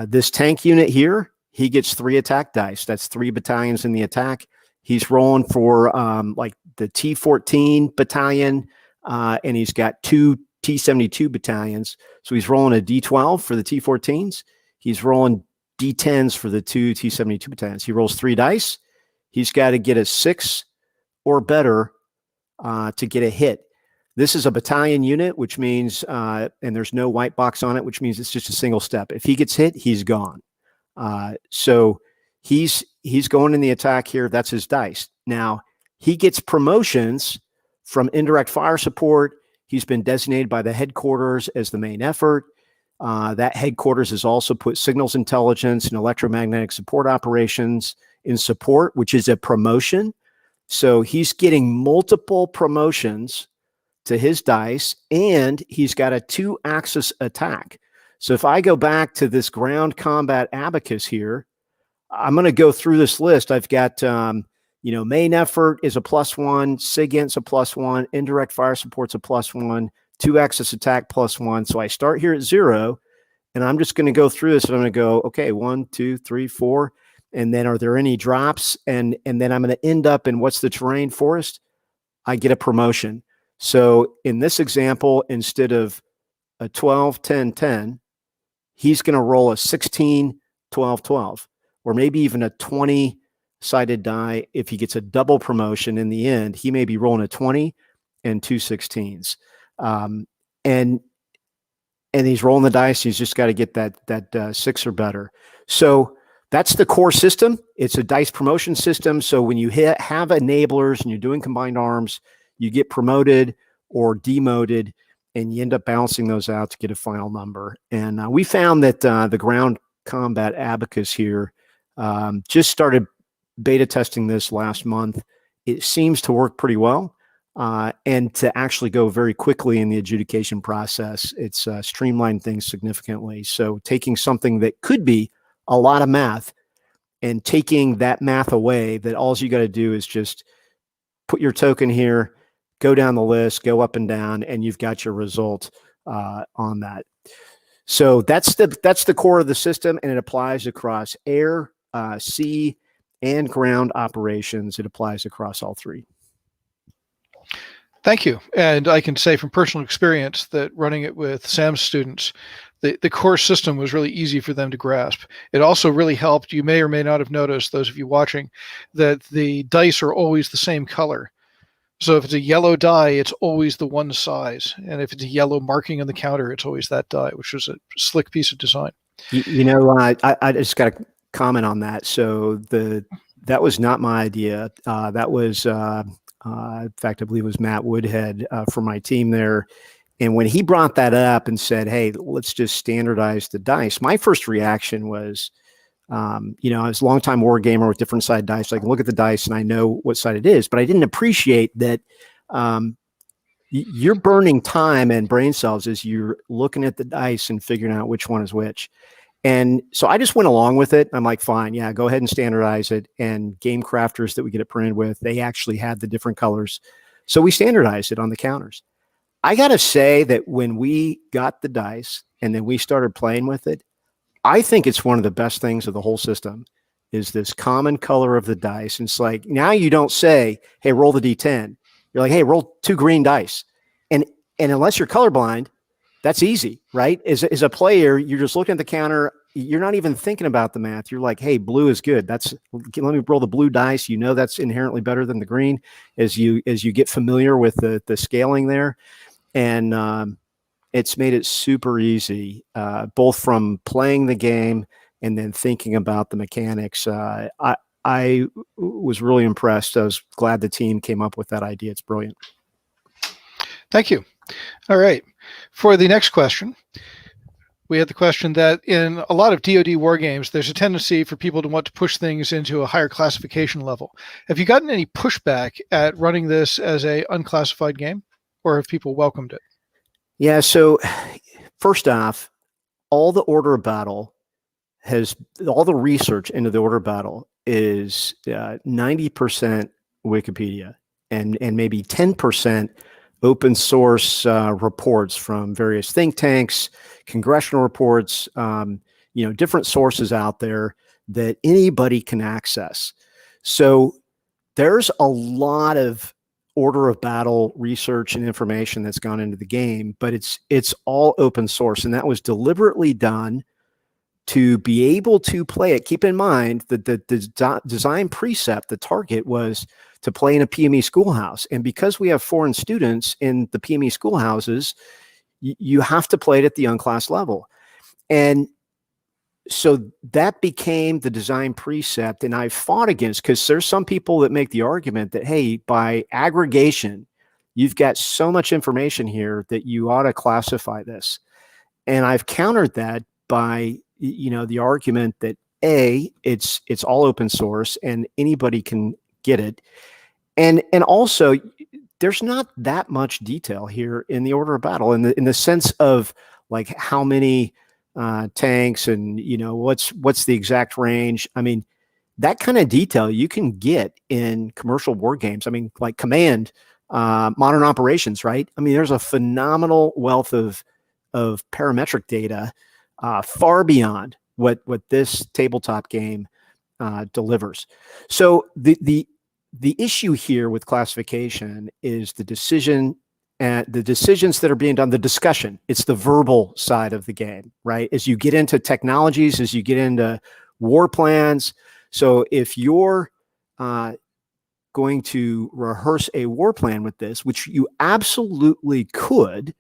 This tank unit here, he gets 3 attack dice. That's 3 battalions in the attack. He's rolling for like the T14 battalion, and he's got 2 T72 battalions. So he's rolling a D12 for the T14s. He's rolling D10s for the 2 T72 battalions. He rolls 3 dice. He's got to get a 6 or better to get a hit. This is a battalion unit, which means, and there's no white box on it, which means it's just a single step. If he gets hit, he's gone. So he's going in the attack here. That's his dice. Now, he gets promotions from indirect fire support. He's been designated by the headquarters as the main effort. That headquarters has also put signals intelligence and electromagnetic support operations in support, which is a promotion. So he's getting multiple promotions to his dice, and he's got a 2-axis attack. So if I go back to this ground combat abacus here, I'm going to go through this list. I've got, main effort is a +1, SIGINT's a +1, indirect fire support's a +1, 2-axis attack +1. So I start here at 0, and I'm just going to go through this, and I'm going to go, okay, 1, 2, 3, 4. And then are there any drops? And then I'm going to end up in what's the terrain forest? I get a promotion. So in this example, instead of a 12, 10, 10, he's going to roll a 16, 12, 12, or maybe even a 20-sided die. If he gets a double promotion in the end, he may be rolling a 20 and 2 16s. And he's rolling the dice. He's just got to get that 6 or better. So that's the core system. It's a dice promotion system. So when you have enablers and you're doing combined arms, you get promoted or demoted, and you end up balancing those out to get a final number. And we found that the ground combat abacus here, just started beta testing this last month. It seems to work pretty well, and to actually go very quickly in the adjudication process. It's streamlined things significantly. So taking something that could be a lot of math and taking that math away, that all you got to do is just put your token here, go down the list, go up and down, and you've got your result on that. So that's the core of the system, and it applies across air, sea, and ground operations. It applies across all 3. Thank you. And I can say from personal experience that running it with Sam's students, the core system was really easy for them to grasp. It also really helped. You may or may not have noticed, those of you watching, that the dice are always the same color. So if it's a yellow die, it's always the one size. And if it's a yellow marking on the counter, it's always that die, which was a slick piece of design. I just got to comment on that. So that was not my idea. That was, in fact, I believe it was Matt Woodhead from my team there. And when he brought that up and said, hey, let's just standardize the dice, my first reaction was, I was a longtime war gamer with different side dice. So I can look at the dice and I know what side it is, but I didn't appreciate that you're burning time and brain cells as you're looking at the dice and figuring out which one is which. And so I just went along with it. I'm like, fine, yeah, go ahead and standardize it. And game crafters that we get it printed with, they actually had the different colors. So we standardized it on the counters. I got to say that when we got the dice and then we started playing with it, I think it's one of the best things of the whole system is this common color of the dice. And it's like, now you don't say, hey, roll the D10. You're like, hey, roll 2 green dice. And unless you're colorblind, that's easy, right? As a player, you're just looking at the counter. You're not even thinking about the math. You're like, hey, blue is good. Let me roll the blue dice. You know that's inherently better than the green as you get familiar with the scaling there. And it's made it super easy, both from playing the game and then thinking about the mechanics. I was really impressed. I was glad the team came up with that idea. It's brilliant. Thank you. All right. For the next question, we had the question that in a lot of DoD war games, there's a tendency for people to want to push things into a higher classification level. Have you gotten any pushback at running this as a unclassified game, or have people welcomed it? Yeah. So first off, all the order of battle all the research into the order of battle is 90% Wikipedia and maybe 10% open source reports from various think tanks, congressional reports, different sources out there that anybody can access. So there's a lot of order of battle research and information that's gone into the game, but it's all open source, and that was deliberately done to be able to play it. Keep in mind that the design precept, the target was to play in a PME schoolhouse. And because we have foreign students in the PME schoolhouses, you have to play it at the unclass level. And so that became the design precept. And I fought against, because there's some people that make the argument that, hey, by aggregation, you've got so much information here that you ought to classify this. And I've countered that by the argument that it's all open source and anybody can get it. And also there's not that much detail here in the order of battle in the sense of like how many tanks and what's the exact range. I mean, that kind of detail you can get in commercial war games. I mean, like Command, Modern Operations, right? I mean, there's a phenomenal wealth of parametric data far beyond what this tabletop game delivers. So the issue here with classification is the decision and the decisions that are being done, the discussion. It's the verbal side of the game, right? As you get into technologies, as you get into war plans. So if you're going to rehearse a war plan with this, which you absolutely could,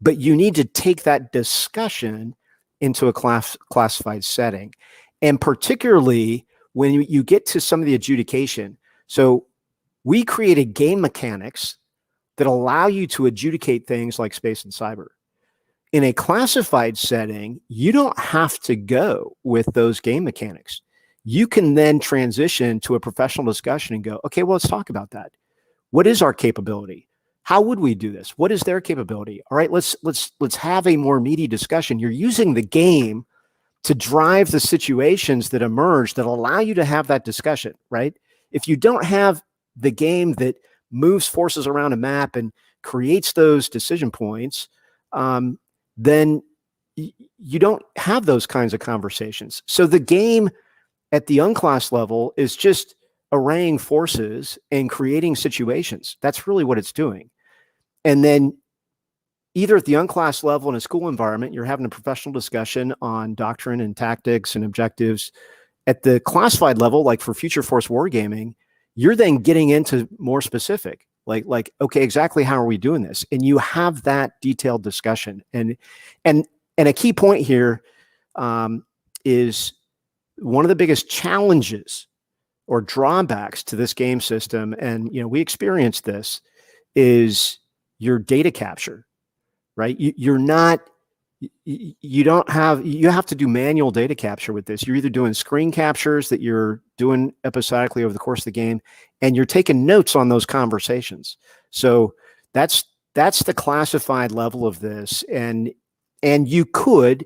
but you need to take that discussion into a classified setting. And particularly when you get to some of the adjudication. So we created game mechanics that allow you to adjudicate things like space and cyber. In a classified setting, you don't have to go with those game mechanics. You can then transition to a professional discussion and go, okay, well, let's talk about that. What is our capability? How would we do this? What is their capability? All right, let's have a more meaty discussion. You're using the game to drive the situations that emerge that allow you to have that discussion, right? If you don't have the game that moves forces around a map and creates those decision points, then you don't have those kinds of conversations. So the game at the unclass level is just arraying forces and creating situations. That's really what it's doing. And then either at the unclass level in a school environment, you're having a professional discussion on doctrine and tactics and objectives. At the classified level, like for future force wargaming, you're then getting into more specific, like, okay, exactly how are we doing this? And you have that detailed discussion. And a key point here is one of the biggest challenges or drawbacks to this game system, and we experienced this, is your data capture, right? You have to do manual data capture with this. You're either doing screen captures that you're doing episodically over the course of the game, and you're taking notes on those conversations. So that's the classified level of this. And you could,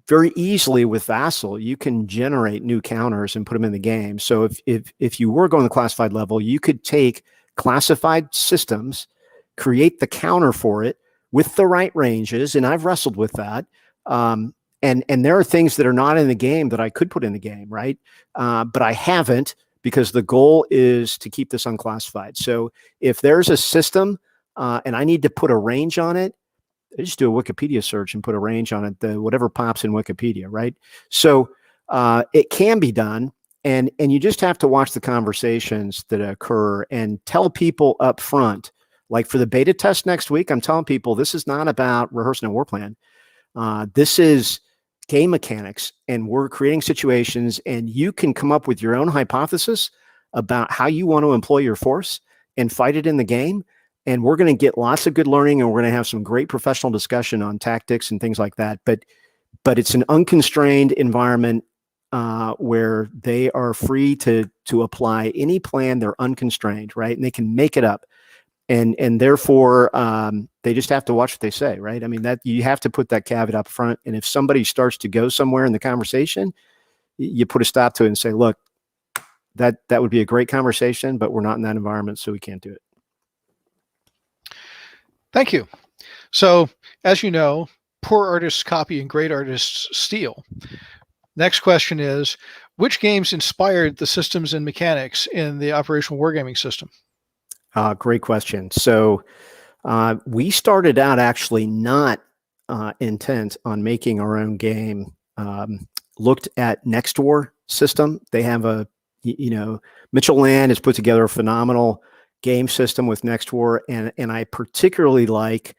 very easily with Vassal, you can generate new counters and put them in the game. So if you were going to the classified level, you could take classified systems, create the counter for it with the right ranges. And I've wrestled with that. And there are things that are not in the game that I could put in the game, right? But I haven't, because the goal is to keep this unclassified. So if there's a system and I need to put a range on it, I just do a Wikipedia search and put a range on it, whatever pops in Wikipedia, right? So it can be done, and you just have to watch the conversations that occur and tell people up front. Like for the beta test next week, I'm telling people this is not about rehearsing a war plan. This is game mechanics, and we're creating situations, and you can come up with your own hypothesis about how you want to employ your force and fight it in the game. And we're going to get lots of good learning, and we're going to have some great professional discussion on tactics and things like that. But it's an unconstrained environment where they are free to apply any plan. They're unconstrained, right? And they can make it up. And therefore, they just have to watch what they say, right? I mean, that you have to put that caveat up front. And if somebody starts to go somewhere in the conversation, you put a stop to it and say, look, that would be a great conversation, but we're not in that environment, so we can't do it. Thank you. So, as you know, poor artists copy and great artists steal. Next question is, which games inspired the systems and mechanics in the operational wargaming system? Great question. So we started out actually not intent on making our own game. Looked at Next War system. They have Mitchell Land has put together a phenomenal game system with Next War, and I particularly like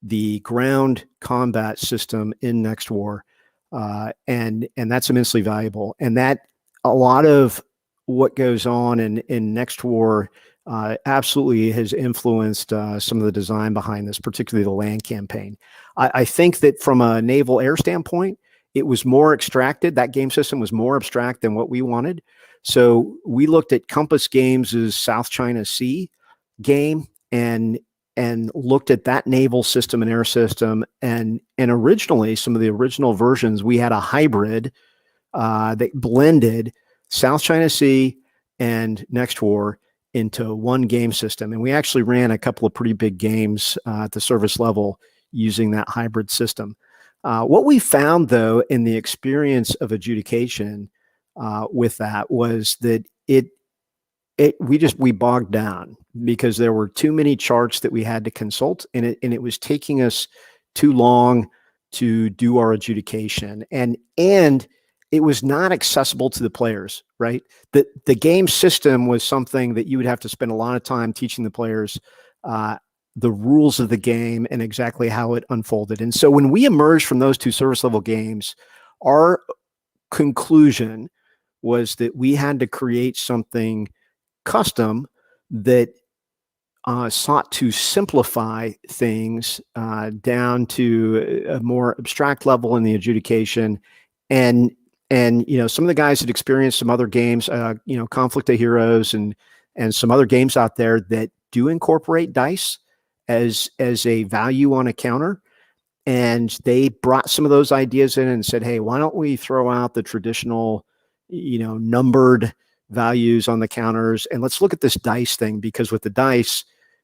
the ground combat system in Next War, and that's immensely valuable. And that a lot of what goes on in Next War absolutely has influenced some of the design behind this, particularly the land campaign. I think that from a naval air standpoint, it was more extracted. That game system was more abstract than what we wanted. So we looked at Compass Games' South China Sea game and looked at that naval system and air system. And originally, some of the original versions, we had a hybrid that blended South China Sea and Next War into one game system. And we actually ran a couple of pretty big games at the service level using that hybrid system. What we found, though, in the experience of adjudication with that was that we bogged down because there were too many charts that we had to consult, and it was taking us too long to do our adjudication, and it was not accessible to the players, right? The game system was something that you would have to spend a lot of time teaching the players the rules of the game and exactly how it unfolded. And so when we emerged from those two service level games, our conclusion was that we had to create something custom that sought to simplify things down to a more abstract level in the adjudication. And some of the guys had experienced some other games, Conflict of Heroes and some other games out there that do incorporate dice as a value on a counter. And they brought some of those ideas in and said, hey, why don't we throw out the traditional, numbered values on the counters, and let's look at this dice thing, because with the dice,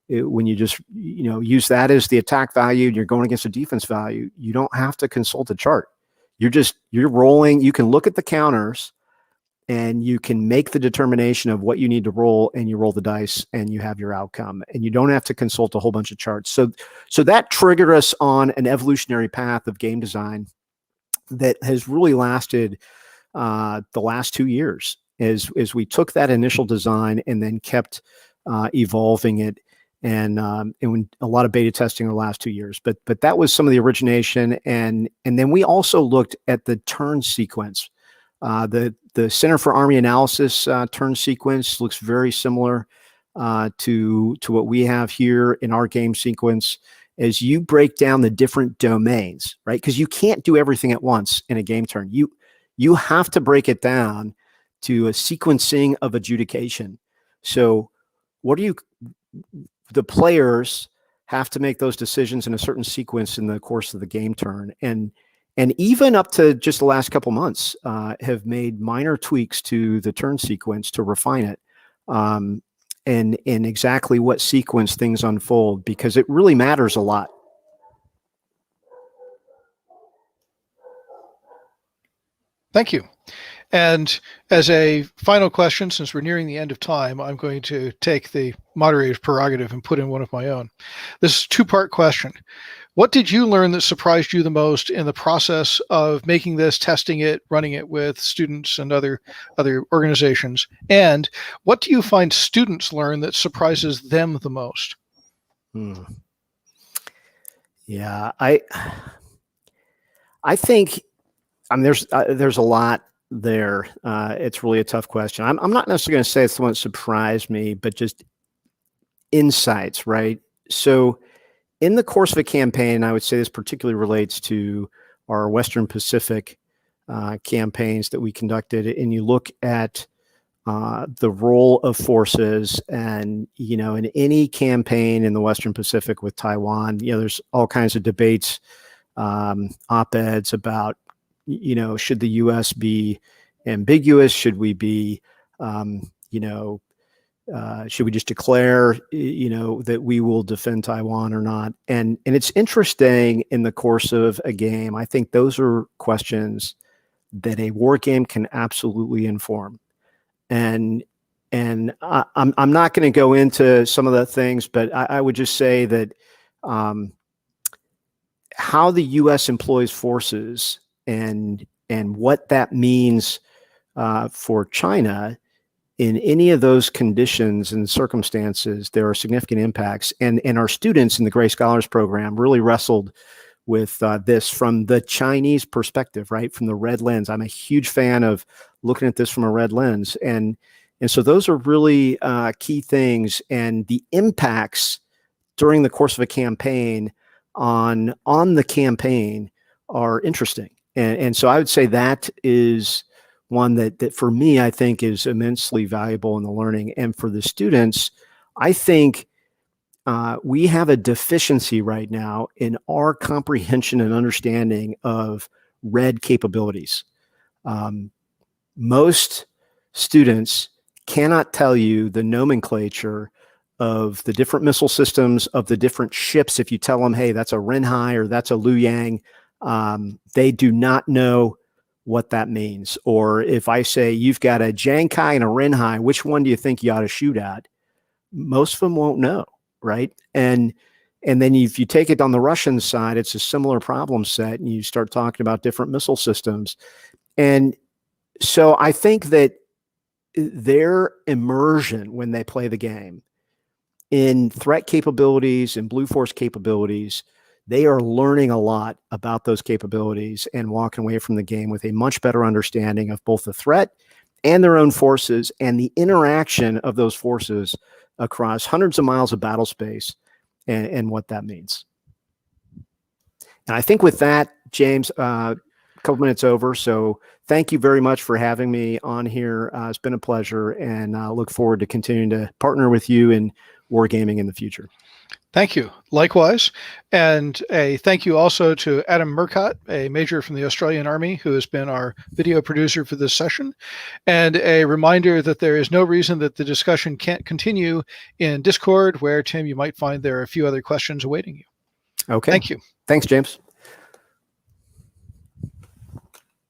when you just, use that as the attack value and you're going against a defense value, you don't have to consult a chart. You're rolling. You can look at the counters and you can make the determination of what you need to roll, and you roll the dice and you have your outcome, and you don't have to consult a whole bunch of charts. So that triggered us on an evolutionary path of game design that has really lasted the last 2 years as we took that initial design and then kept evolving it. And when a lot of beta testing in the last 2 years, but that was some of the origination. And then we also looked at the turn sequence. The Center for Army Analysis turn sequence looks very similar to what we have here in our game sequence. As you break down the different domains, right? Because you can't do everything at once in a game turn. You have to break it down to a sequencing of adjudication. So the players have to make those decisions in a certain sequence in the course of the game turn. And even up to just the last couple months have made minor tweaks to the turn sequence to refine it and exactly what sequence things unfold, because it really matters a lot. Thank you. And as a final question, since we're nearing the end of time, I'm going to take the moderator's prerogative and put in one of my own. This is a two-part question. What did you learn that surprised you the most in the process of making this, testing it, running it with students and other organizations? And what do you find students learn that surprises them the most? Yeah, I think I mean, there's a lot there. It's really a tough question. I'm not necessarily going to say it's the one that surprised me, but just insights, right? So in the course of a campaign, I would say this particularly relates to our Western Pacific campaigns that we conducted, and you look at the role of forces, and in any campaign in the Western Pacific with Taiwan, there's all kinds of debates, op-eds about, should the U.S. be ambiguous? Should we be, should we just declare, that we will defend Taiwan or not? And it's interesting in the course of a game. I think those are questions that a war game can absolutely inform. And I'm not going to go into some of the things, but I would just say that how the U.S. employs forces and what that means for China in any of those conditions and circumstances, there are significant impacts. And our students in the Gray Scholars Program really wrestled with this from the Chinese perspective, right? From the red lens. I'm a huge fan of looking at this from a red lens. And so those are really key things. And the impacts during the course of a campaign on the campaign are interesting. And so I would say that is one that for me, I think is immensely valuable in the learning. And for the students, I think we have a deficiency right now in our comprehension and understanding of red capabilities. Most students cannot tell you the nomenclature of the different missile systems, of the different ships. If you tell them, hey, that's a Renhai or that's a Luyang, they do not know what that means. Or if I say you've got a Jankai and a Renhai, which one do you think you ought to shoot at? Most of them won't know, right? And then if you take it on the Russian side, it's a similar problem set, and you start talking about different missile systems. And so I think that their immersion when they play the game in threat capabilities and Blue Force capabilities, they are learning a lot about those capabilities and walking away from the game with a much better understanding of both the threat and their own forces and the interaction of those forces across hundreds of miles of battle space and what that means. And I think with that, James, a couple minutes over. So thank you very much for having me on here. It's been a pleasure, and I look forward to continuing to partner with you in wargaming in the future. Thank you. Likewise. And a thank you also to Adam Murcott, a major from the Australian Army, who has been our video producer for this session. And a reminder that there is no reason that the discussion can't continue in Discord, where, Tim, you might find there are a few other questions awaiting you. Okay. Thank you. Thanks, James.